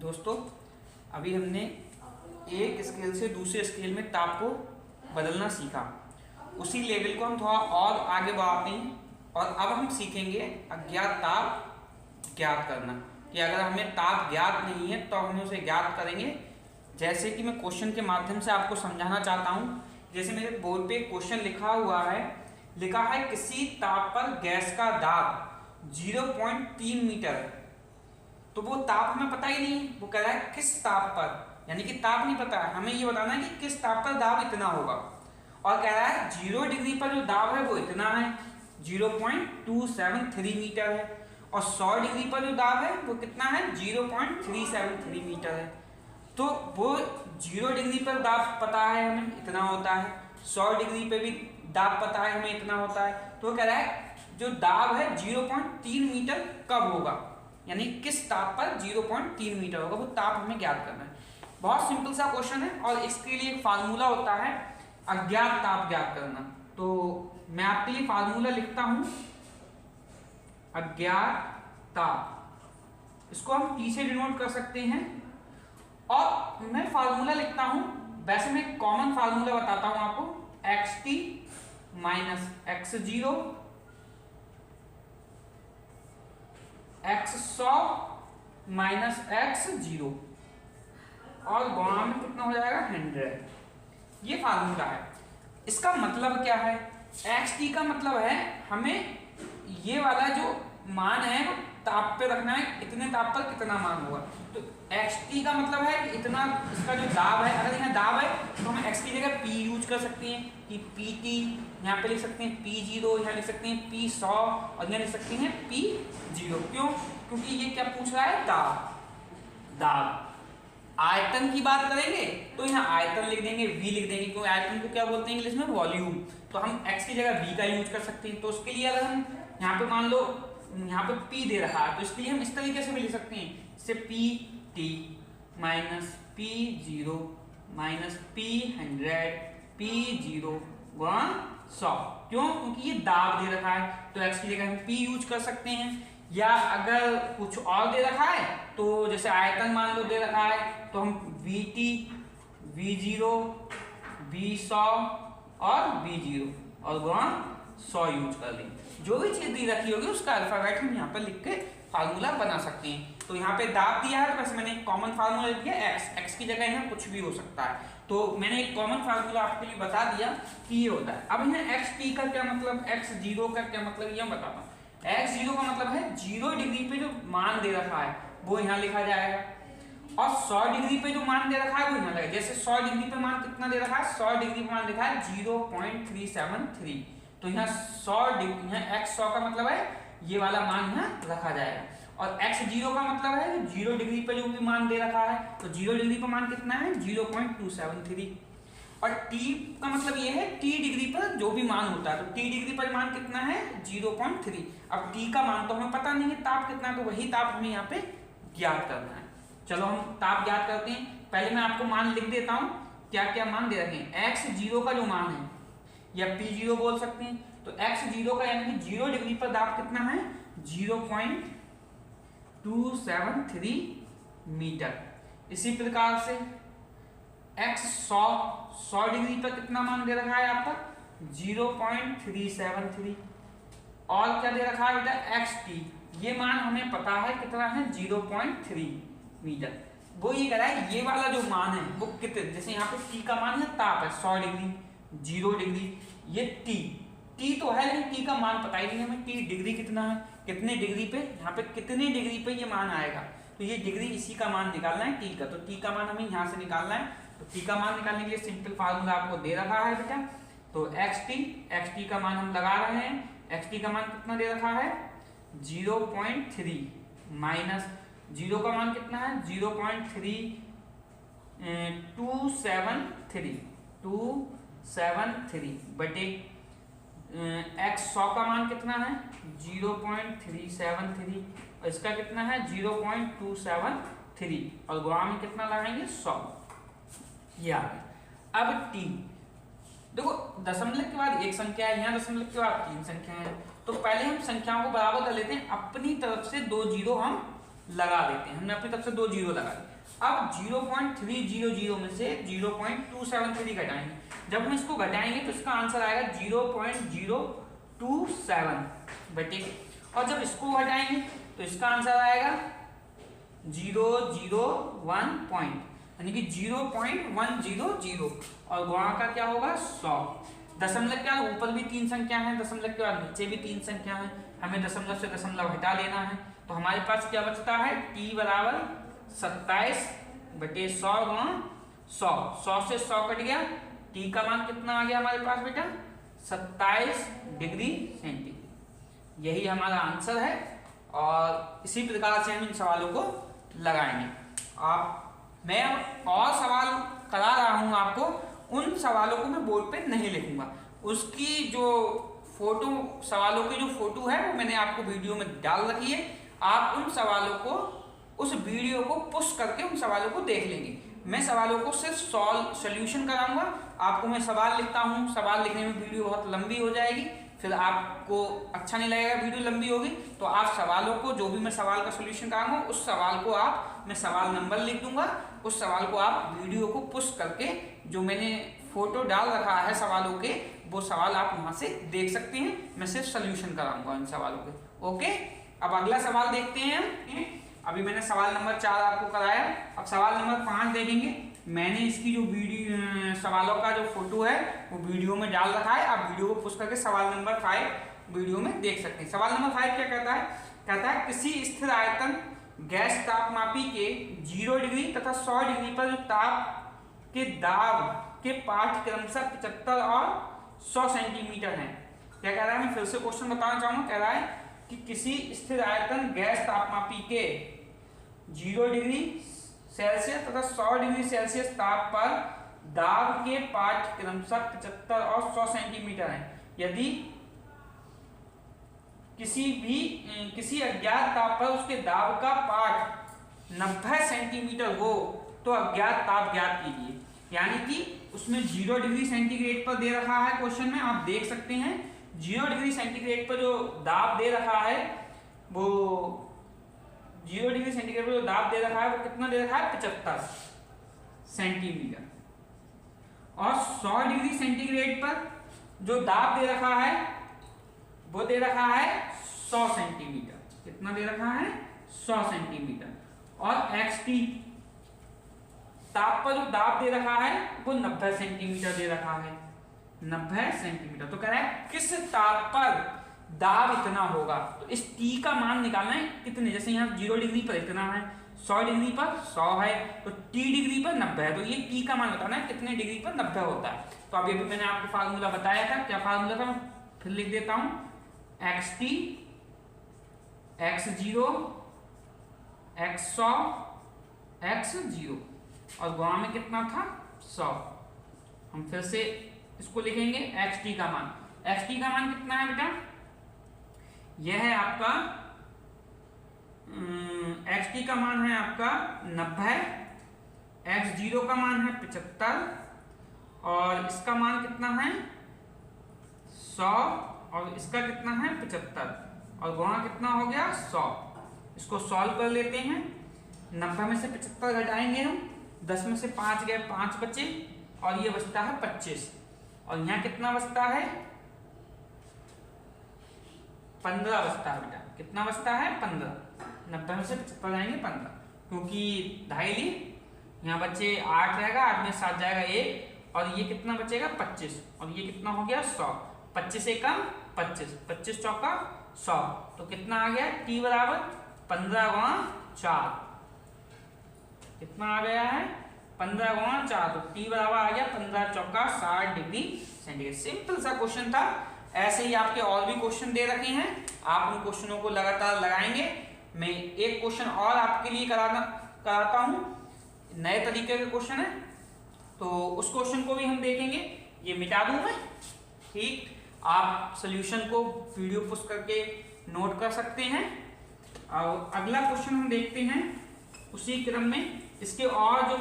दोस्तों अभी हमने एक स्केल से दूसरे स्केल में ताप को बदलना सीखा। उसी लेवल को हम थोड़ा और आगे बढ़ाते हैं और अब हम सीखेंगे अज्ञात ताप ज्ञात करना कि अगर हमें ताप ज्ञात नहीं है तो हम उसे ज्ञात करेंगे। जैसे कि मैं क्वेश्चन के माध्यम से आपको समझाना चाहता हूँ। जैसे मेरे बोर्ड पे क्वेश्चन लिखा हुआ है, लिखा है किसी ताप पर गैस का दाब 0.3 मीटर है। तो वो ताप हमें पता ही नहीं, वो कह रहा है किस ताप पर, यानी कि ताप नहीं पता है, हमें ये बताना है कि किस ताप पर दाब इतना होगा। और कह रहा है 0 डिग्री पर जो दाब है वो इतना है, 0.273 मीटर है। और 100 डिग्री पर जो दाब है वो कितना है, 0.373 मीटर है। तो वो 0 डिग्री पर दाब पता है हमें इतना होता है, 100 डिग्री पे भी दाब पता है हमें इतना होता है। तो कह रहा है जो दाब है 0.3 मीटर कब होगा, यानी किस ताप पर 0.3 मीटर होगा, वो ताप हमें ज्ञात करना है। बहुत सिंपल सा क्वेश्चन है और इसके लिए एक फार्मूला होता है अज्ञात ताप ज्ञात करना। तो मैं आपके लिए फार्मूला लिखता हूं, अज्ञात ताप, इसको हम T से डिनोट कर सकते हैं। और मैं फार्मूला लिखता हूं, वैसे मैं कॉमन फार्मूला बताता हूं आपको, xt minus x0 x100 minus x0 और गुणा में कितना हो जाएगा 100। ये फार्मूला है। इसका मतलब क्या है, xt का मतलब है हमें ये वाला जो मान है वो ताप पे रखना है, इतने ताप पर कितना मान होगा। तो xt का मतलब है कि इतना, इसका जो दाब है, अगर यहाँ दाब है तो हम x की जगह p यूज कर सकते हैं कि pt, यहाँ पे लिख सकते हैं p0, यहाँ लिख सकते हैं p100 और यहाँ लिख सकते हैं p0। क्यों? क्योंकि ये क्या पूछ रहा है, दाब। आयतन की बात करेंगे तो यहाँ आयतन लिख देंगे, v लिख देंगे, क्योंकि आयतन को क्या बोलते हैं इंग्लिश में, वॉल्यूम। तो हम x की जगह v का यूज कर सकते हैं। तो उसके लिए अगर हम यहाँ पे मान लो यहाँ पे p दे रहा है तो इसके लिए हम इस तरीके से भी लिख सकते हैं, जैसे pt minus p0 minus p100 p0 गुणा 100। क्यों? क्योंकि ये दाब दे रखा है तो x की जगह हम p यूज कर सकते हैं। या अगर कुछ और दे रखा है तो जैसे आयतन मान लो दे रखा है तो हम vt v0 v100 और v0 और गुणा 100 यूज कर लेंगे। जो भी चीज दी रखी होगी उसका अल्फाबेट हम यहाँ पर लिख के फार्मूला बना सकते हैं। तो यहाँ पे दाब दिया है तो वैसे मैंने एक कॉमन फार्मूला लिख दिया, x की जगह यहाँ कुछ भी हो सकता है। तो मैंने एक कॉमन फार्मूला आपके लिए बता दिया कि ये होता है। अब यहाँ xt का क्या मतलब, x0 का क्या मतलब, ये बताता हूँ। x0 का मतलब है 0 डिग्री पे जो मान दे रखा है वो यहाँ लिखा जाएगा और 100 डिग्री पे जो मान दे रखा है वो यहाँ लगेगा। जैसे 100 डिग्री पे मान कितना दे रखा है, 100 डिग्री पे मान लिखा है 0.373। तो यहाँ 100 डिग्री, यहाँ x100 का मतलब है ये वाला मान यहाँ रखा जाएगा। और x0 का मतलब है 0 डिग्री पे जो भी मान दे रखा है तो 0 डिग्री पे मान कितना है, 0.273। और t का मतलब ये है t डिग्री पर जो भी मान होता है, तो t डिग्री पर मान कितना है, 0.3। अब t का मान तो हमें पता नहीं है ताप कितना है, तो वही ताप हमें यहाँ पे ज्ञात करना है। चलो हम ताप ज्ञात करते हैं। पहले मैं आपको मान लिख देता हूँ, क्या क्या मान दे रखे हैं। x0 का जो मान है या p0 बोल सकते हैं, तो x0 का यानी कि 0 डिग्री पर दाब कितना है, 0.273 मीटर। इसी प्रकार से x100 डिग्री पर कितना मान दे रखा है आपका, 0.373। और क्या दे रखा है बेटा, xt, ये मान हमें पता है कितना है, 0.3 मीटर। वो ये कह रहा है ये वाला जो मान है वो कितने, जैसे यहाँ पे t का मान है, ताप है 100 डिग्री, 0 डिग्री, ये t तो है लेकिन t का मान पता ही नहीं हमें, t डिग्री कितना है, कितने डिग्री पे, यहाँ पे कितने डिग्री पे ये मान आएगा। तो ये डिग्री, इसी का मान निकालना है t का। तो t का मान हमें यहाँ से निकालना है। तो t का मान निकालने के लिए सिंपल फार्मूला आपको दे रखा है बेटा। तो xt का मान हम लगा रहे हैं, xt का मान कितना दे रखा है, 0.3 माइनस 0 का मान कितना है, 0.273 बटे x100 का मान कितना है, 0.373 और इसका कितना है, 0.273 और गुणा में कितना लगाएंगे, 100। ये आ गया। अब t, देखो दशमलव के बाद एक संख्या है, यहाँ दशमलव के बाद 3 संख्या है। तो पहले हम संख्याओं को बराबर कर लेते हैं, अपनी तरफ से 2 जीरो हम लगा देते हैं। हमने अपनी तरफ से 2 जीरो लगा दिए। अब 0.300 में से 0.273 घटाएंगे। जब हम इसको घटाएंगे तो इसका आंसर आएगा 0.027 बटे, और जब इसको घटाएंगे तो इसका आंसर आएगा 001 पॉइंट, यानी कि 0.100, और गुणा का क्या होगा 100। दशमलव के बाद ऊपर भी 3 संख्या है, दशमलव के बाद नीचे भी 3 संख्या है, हमें दशमलव से दशमलव हटा लेना है। तो हमारे पास क्या बचता है, t बराबर 27 बटे 100 गुणा 100, 100 से 100 कट गया, t का मान कितना आ गया हमारे पास बेटा 27 डिग्री सेंटीग्रेड। यही हमारा आंसर है, और इसी प्रकार से हम इन सवालों को लगाएंगे। मैं और सवाल करा रहा हूं आपको, उन सवालों को मैं बोर्ड पे नहीं लिखूंगा, उसकी जो फोटो, सवालों की जो फोटो है वो मैंने आपको वीडियो में डाल रखी है। आप उन सवालों को, उस वीडियो को पुश करके उन सवालों को देख लेंगे। मैं सवालों को सिर्फ सॉल्यूशन कराऊंगा, आपको मैं सवाल लिखता हूँ, सवाल लिखने में वीडियो बहुत लंबी हो जाएगी, फिर आपको अच्छा नहीं लगेगा, वीडियो लंबी होगी। तो आप सवालों को, जो भी मैं सवाल का सॉल्यूशन कराऊंगा, उस सवाल को मैं सवाल नंबर लिख दूंगा, उस सवाल को आप वीडियो को पुश करके, जो मैंने फोटो डाल रखा है सवालों के, वो सवाल आप वहां से देख सकते हैं। मैं सिर्फ सॉल्यूशन कराऊंगा इन सवालों के। ओके, अब अगला सवाल देखते हैं। अभी मैंने सवाल नंबर 4 आपको कराया, अब सवाल नंबर 5 देखेंगे। मैंने इसकी जो वीडियो, सवालों का जो फोटो है वो वीडियो में डाल रखा है, आप वीडियो को पुश करके सवाल नंबर 5 वीडियो में देख सकते हैं। सवाल नंबर 5 क्या कहता है, कहता है किसी स्थिर आयतन गैस तापमापी के 0 डिग्री तथा 100 डिग्री पर जो ताप के दाब के पाठ क्रमशः 75 और 100 सेंटीमीटर है। क्या कह रहा है, मैं फिर से क्वेश्चन बताना चाहूंगा। कह रहा है कि किसी स्थिर आयतन गैस तापमापी के 0 डिग्री सेल्सियस तथा 100 डिग्री सेल्सियस ताप पर दाब के पाठ क्रमशः 75 और 100 सेंटीमीटर है। यदि किसी अज्ञात ताप पर उसके दाब का पाठ 90 सेंटीमीटर हो तो अज्ञात ताप ज्ञात कीजिए। यानी कि उसमें 0 डिग्री सेंटीग्रेड पर दे रखा है क्वेश्चन में, आप देख सकते हैं 0 डिग्री सेंटीग्रेड पर जो दाब दे रखा है, वो 0 डिग्री सेंटीग्रेड पर जो दाब दे रखा है वो कितना दे रखा है 75 सेंटीमीटर, और 100 डिग्री सेंटीग्रेड पर जो दाब दे रखा है वो दे रखा है 100 सेंटीमीटर। कितना दे रखा है 100 सेंटीमीटर, और XT ताप पर जो दाब दे रखा है वो 90 सेंटीमीटर दे रखा है, 90 सेंटीमीटर। तो कह रहा है किस ताप पर दाब इतना होगा, तो इस T का मान निकालना है कितने, जैसे यहाँ 0 डिग्री पर इतना है, 100 डिग्री पर 100 है, तो T डिग्री पर 90 है, तो ये T का मान बताना है कितने डिग्री पर 90 होता है। तो अभी मैंने आपको फार्मूला बताया था, क्या फार्मूला था, मैं फिर लिख देता हूं, XT X0 X100 X0, और गुणा में कितना था 100। हम फिर से इसको लिखेंगे, XT का मान, XT का मान कितना है बेटा, यह है आपका XT का मान है आपका 90, X0 का मान है 75, और इसका मान कितना है 100, और इसका कितना है 75, और गुणा कितना हो गया 100। इसको सॉल्व कर लेते हैं, 90 में से 75 घटाएंगे हम, 10 में से 5 गए, 5 बचे, और ये बचता है 25, और यहाँ कितना बचता है 15 बचता है बेटा। कितना बचता है 15, 90 में से 75 जाएंगे 15, क्योंकि ढाई ली, यहाँ बच्चे 8 रहेगा, 8 में 7 जाएगा 1, और ये कितना बचेगा 25, और ये कितना हो गया 100, 25 से कम 25, 25 चौका 100, तो कितना आ गया T बराबर 15 गुणा 4, कितना आ गया है 15 गुणा 4, तो T बराबर आ गया 15 चौका 60 डिग्री सेंटीग्रेड। सिंपल सा क्वेश्चन था, ऐसे ही आपके और भी क्वेश्चन दे रखे हैं, आप उन क्वेश्चनों को लगातार लगाएंगे। मैं एक क्वेश्चन और आपके लिए कराता हूं, नए तरीके के क्वेश्चन है, तो उस क्वेश्चन को भी हम देखेंगे। ये मिटा दूं मैं, ठीक, आप सॉल्यूशन को वीडियो पुश करके नोट कर सकते हैं। और अगला क्वेश्चन हम देखते हैं उसी क्रम में, इसके और जो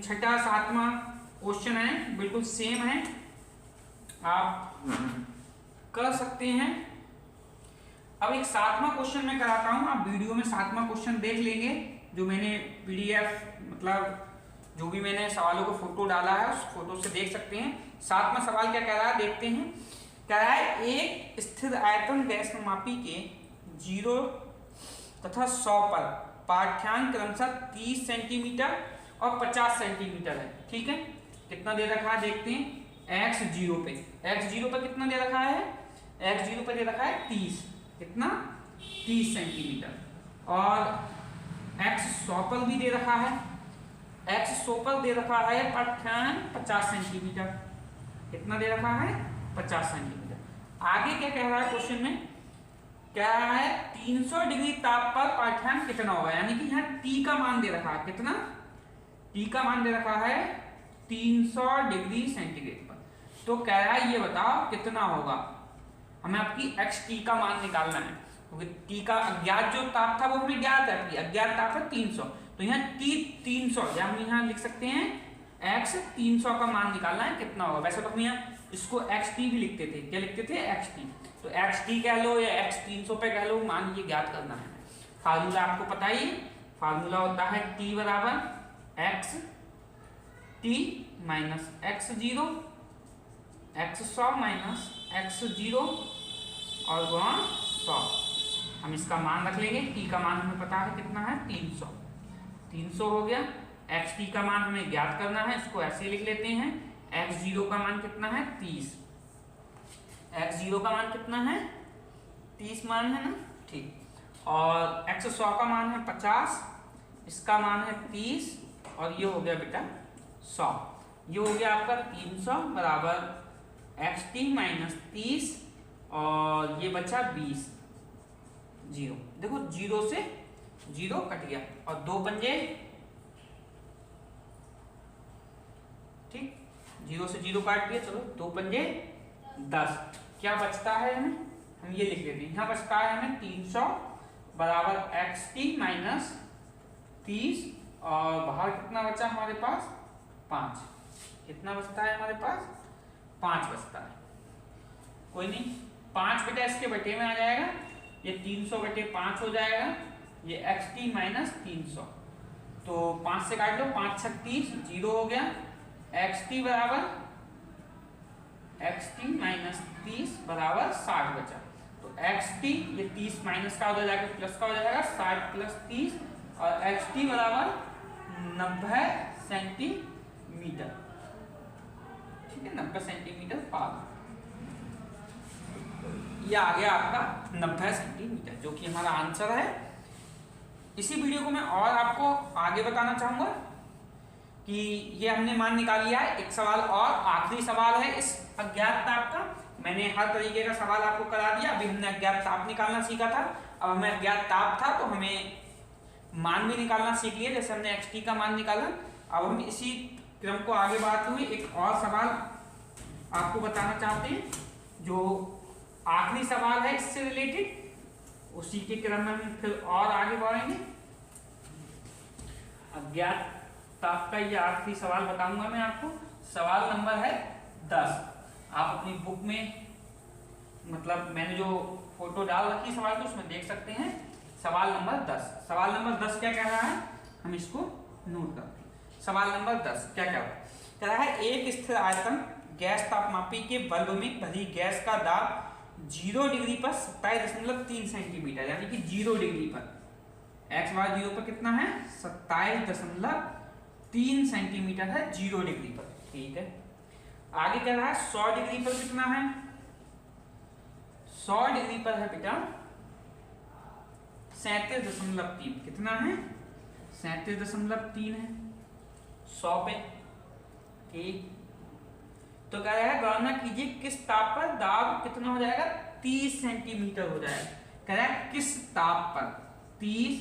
6ठा 7वां क्वेश्चन है बिल्कुल सेम है, आप कर सकते हैं। अब एक 7वां क्वेश्चन मैं कराता हूं, आप वीडियो में 7वां क्वेश्चन देख लेंगे, जो मैंने PDF मतलब जो भी मैंने सवालों को फोटो डाला है उस फोटो से देख सकते हैं। 7वां सवाल क्या कह रहा है देखते हैं। कह रहा है एक स्थिर आयतन गैसमापी के 0 तथा 100 पर पाठ्यांक क्रमशः 30 सेंटीमीटर और 50 सेंटीमीटर है। ठीक है, कितना दे रखा है देखते हैं। x0 पे, x0 पर कितना दे रखा है, x0 पर दे रखा है 30, कितना 30 सेंटीमीटर। और x100 पर भी दे रखा है, x100 पर दे रखा है पाठ्यांक 50 सेंटीमीटर, कितना दे रखा है 50 सेंटीमीटर। आगे क्या कह रहा है क्वेश्चन में, क्या है 300 डिग्री ताप पर पाठ्यांक कितना होगा, यानी कि यहाँ T का मान दे रखा है, कितना T का मान दे रखा है 300 डिग्री सेंटीग्रेड पर। तो कह रहा है ये बताओ कितना होगा, हमें आपकी xt का मान निकालना है, क्योंकि T का अज्ञात जो ताप था वो हमें ज्ञात है, अज्ञात ताप है 300, तो यहाँ T 300 या हम यहाँ लिख सकते हैं x 300 का मान निकालना है कितना होगा। वैसे तो हम यहाँ इसको xt भी लिखते थे, क्या लिखते थे xt, तो xt कह लो या x 300 पे कह लो, मान ये ज्ञात करना है। फार्मूला आपको पता ही, फार्मूला होता है t बराबर x t minus x0 x100 minus x0 और गुणा 100। हम इसका मान रख लेंगे, t का मान हमें पता है कितना है 300, 300 हो गया। xt का मान हमें ज्ञात करना है, इसको ऐसे लिख लेते हैं, x0 का मान कितना है 30, x0 का मान कितना है 30 मान है ना, ठीक। और x100 का मान है 50, इसका मान है 30 और ये हो गया बेटा 100, ये हो गया आपका 300 बराबर xt माइनस 30 और ये बचा 20, 0। देखो 0 से 0 कट गया और 2 पंजे, ठीक, 0 से 0 काट दिया, चलो 2 पंजे 10, क्या बचता है हमें, हम ये लिख लेते हैं, यहाँ बचता है हमें 300 बराबर xt माइनस 30 और बाहर कितना बचा हमारे पास 5, कितना बचता है हमारे पास 5 बचता है, कोई नहीं 5 बेटा इसके बटे में आ जाएगा, ये 300 बटे 5 हो जाएगा, ये xt माइनस 300, तो 5 से काट लो, 5 छक 30, 0 हो गया। xt बराबर xt माइनस 30 बराबर 60 बचा, तो xt ये 30 माइनस का हो जाएगा प्लस का हो जाएगा, 60 प्लस 30 और xt बराबर 90 सेंटीमीटर, ठीक है 90 सेंटीमीटर पावर, ये आ गया आपका 90 सेंटीमीटर जो कि हमारा आंसर है। इसी वीडियो को मैं और आपको आगे बताना चाहूंगा कि ये हमने मान निकाल लिया है। एक सवाल और आखिरी सवाल है इस अज्ञात ताप का, मैंने हर तरीके का सवाल आपको करा दिया। अभी हमने अज्ञात ताप निकालना सीखा था, अब हमें अज्ञात ताप था तो हमें मान भी निकालना सीख लिए, जैसे हमने xt का मान निकाला। अब हम इसी क्रम को आगे बढ़ाते हुए एक और सवाल आपको बताना चाहते हैं, जो आखिरी सवाल है इससे रिलेटेड, उसी के क्रम में हम फिर और आगे बढ़ेंगे। अज्ञात ताप का ये आखिरी सवाल बताऊंगा मैं आपको, सवाल नंबर है 10। आप अपनी बुक में, मतलब मैंने जो फोटो डाल रखी सवाल की उसमें देख सकते हैं, सवाल नंबर 10। सवाल नंबर 10 क्या कह रहा है, हम इसको नोट करते हैं। सवाल नंबर 10 क्या कह रहा है, एक स्थिर आयतन गैस तापमापी के बल्ब में भरी गैस का दाब 0 डिग्री पर 27.3 सेंटीमीटर, यानी कि 0 डिग्री पर, x बार 0 पर कितना है 27.3 सेंटीमीटर है 0 डिग्री पर, ठीक है। आगे कह रहा है 100 डिग्री पर कितना है, 100 डिग्री पर है बेटा 37.3, कितना है 37.3 है 100 पे, ठीक। तो कह रहा है गणना कीजिए किस ताप पर दाब कितना हो जाएगा 30 सेंटीमीटर हो जाएगा। कह रहा है किस ताप पर 30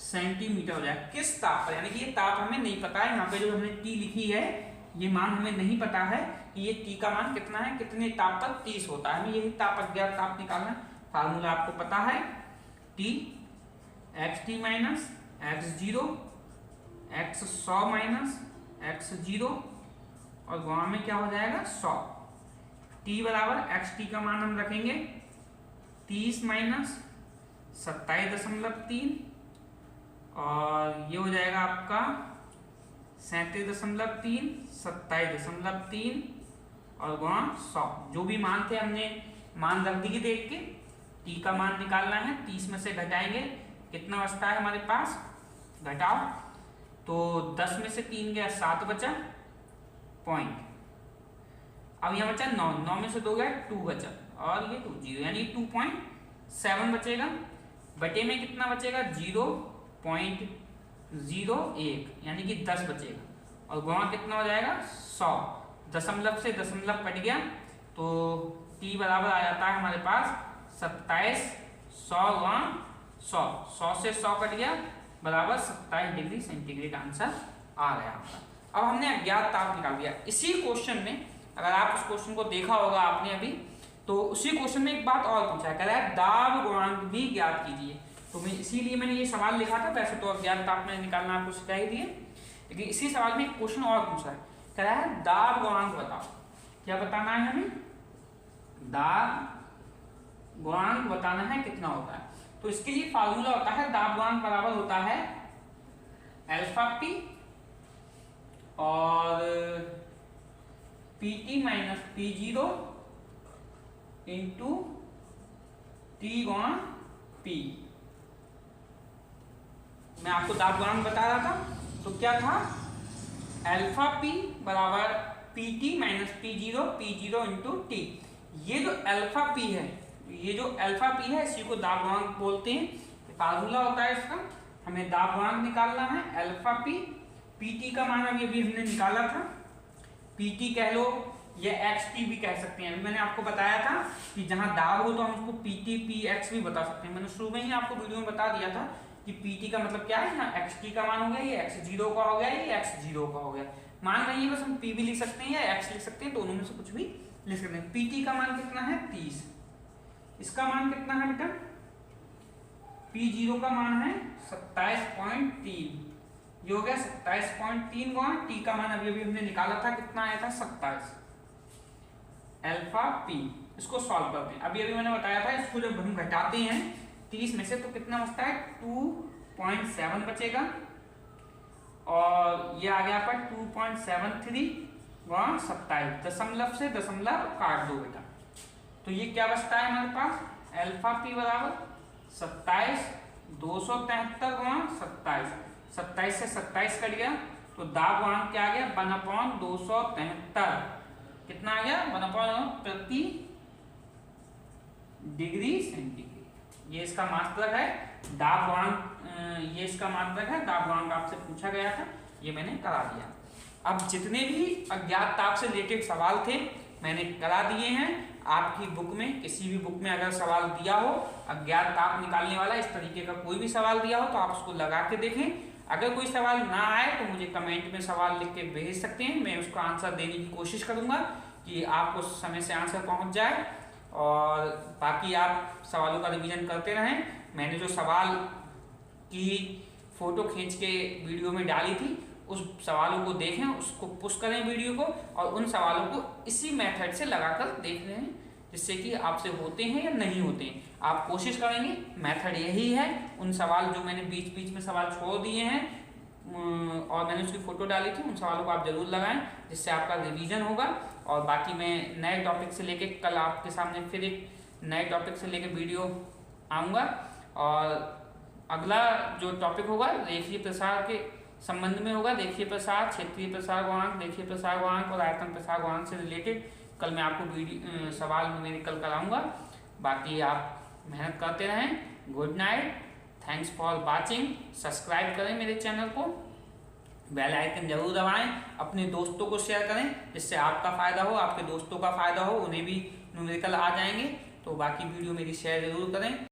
सेंटीमीटर हो जाएगा, किस ताप पर, यानी कि ये ताप हमें नहीं पता है, यहाँ पे जो हमने T लिखी है ये मान हमें नहीं पता है कि ये T का मान कितना है, कितने ताप पर 30 होता है, हमें यही ताप अज्ञात ताप निकालना है। फार्मूला आपको पता है T xt minus x0 x100 minus x0 और गुणा में क्या हो जाएगा 100। T बराबर xt का मान हम रखेंगे 30 माइनस 27.3 और ये हो जाएगा आपका 37.3, 27.3 और गुणा 100। जो भी मान थे हमने मान रख दिए देख के। टी का मान निकालना है, 30 में से घटाएंगे, कितना बचता है हमारे पास, घटाओ तो 10 में से 3 गया 7 बचा पॉइंट। अब यहाँ बचा 9, 9 में से 2 गया 2 बचा और ये 2 0 यानी 2.7 बचेगा। बटे में कितना बचेगा 0.01 यानी कि 10 बचेगा और गुणा कितना हो जाएगा 100। दशमलव से दशमलव कट गया तो t बराबर आ जाता है हमारे पास 27, 100 गुणा 100, 100 से 100 कट गया बराबर 27 डिग्री सेंटीग्रेड आंसर आ गया आपका। अब हमने अज्ञात ताप निकाल दिया। इसी क्वेश्चन में अगर आप उस क्वेश्चन को देखा होगा आपने अभी, तो उसी क्वेश्चन में एक बात और पूछा है, कह रहा है दाब गुणांक भी ज्ञात कीजिए। तो मैं इसीलिए मैंने ये सवाल लिखा था। वैसे तो अज्ञात ताप में निकालना आपको सिखा ही दिए, लेकिन इसी सवाल में एक क्वेश्चन और पूछा है, कह रहा है दाब गुणांक बताओ। क्या बताना है हमें, दाब गुणांक बताना है कितना होता है। तो इसके लिए फार्मूला होता है दाब गुणांक बराबर होता है अल्फा पी और PT minus P0 into T गुणा P। मैं आपको दाब गुणांक बता रहा था, तो क्या था, अल्फा P बराबर PT minus P0 into T। ये जो अल्फा P है, ये जो अल्फा P है इसी को दाब गुणांक बोलते हैं। फार्मूला होता है इसका, हमें दाब गुणांक निकालना है अल्फा P। PT का मान अभी हमने निकाला था, PT कह लो या XT भी कह सकते हैं। अभी मैंने आपको बताया था कि जहां दाब हो तो हम उसको PT PX भी बता सकते हैं। मैंने शुरू में ही आपको वीडियो में बता दिया था कि PT का मतलब क्या है, यहाँ XT का मान हो गया, ये X0 का हो गया, ये X0 का हो गया। मान नहीं है बस हम P भी लिख सकते हैं या X लिख सकते हैं, दोनों में से कुछ भी लिख सकते हैं। PT का मान कितना है 30, इसका मान कितना है बेटा, P0 का मान है 27.3, ये हो गया 27.3 गुणा T का मान अभी हमने निकाला था, कितना आया था 27 अल्फा P। इसको सॉल्व करते हैं। अभी मैंने बताया था इसको जब हम घटाते हैं 30 में से तो कितना बचता है 2.7 बचेगा और ये आ गया पर 2.73 गुणा 27, दशमलव से दशमलव काट दो बेटा, तो ये क्या बचता है हमारे पास अल्फा P बराबर 27, 273 गुणा 27, 27 से 27 कट गया तो दाब गुणांक क्या आ गया 1/273, कितना आ गया 1 प्रति डिग्री सेंटीग्रेड। ये इसका मात्रक है दाब गुणांक, ये इसका मात्रक है दाब गुणांक, आपसे पूछा गया था, ये मैंने करा दिया। अब जितने भी अज्ञात ताप से रिलेटेड सवाल थे मैंने करा दिए हैं। आपकी बुक में, किसी भी बुक में अगर सवाल दिया हो अज्ञात ताप निकालने वाला, इस तरीके का कोई भी सवाल दिया हो तो आप उसको लगा के देखें। अगर कोई सवाल ना आए तो मुझे कमेंट में सवाल लिख के भेज सकते हैं, मैं उसका आंसर देने की कोशिश करूंगा कि आपको समय से आंसर पहुंच जाए। और बाकी आप सवालों का रिवीजन करते रहें। मैंने जो सवाल की फोटो खींच के वीडियो में डाली थी उस सवालों को देखें, उसको पुश करें वीडियो को और उन सवालों को इसी मेथड से लगाकर देख रहे हैं जिससे कि आपसे होते हैं या नहीं होते हैं। आप कोशिश करेंगे, मेथड यही है। उन सवाल जो मैंने बीच बीच में सवाल छोड़ दिए हैं और मैंने उसकी फोटो डाली थी, उन सवालों को आप जरूर लगाएं जिससे आपका रिवीजन होगा। और बाकी मैं नए टॉपिक से लेके कल आपके सामने फिर एक नए टॉपिक से लेके वीडियो आऊँगा। और अगला जो टॉपिक होगा रेखीय प्रसार के संबंध में होगा, रेखीय प्रसार, क्षेत्रीय प्रसार गुणांक, रेखीय प्रसार गुणांक और आयतन प्रसार गुणांक से रिलेटेड कल मैं आपको वीडियो सवाल मेरे कल कराऊंगा। बाकी आप मेहनत करते रहें। Good night, thanks for watching. Subscribe करें मेरे चैनल को, बेल आइकन जरूर दबाएं, अपने दोस्तों को शेयर करें जिससे आपका फायदा हो, आपके दोस्तों का फायदा हो, उन्हें भी न्यूमेरिकल आ जाएंगे। तो बाकी वीडियो मेरी शेयर जरूर करें।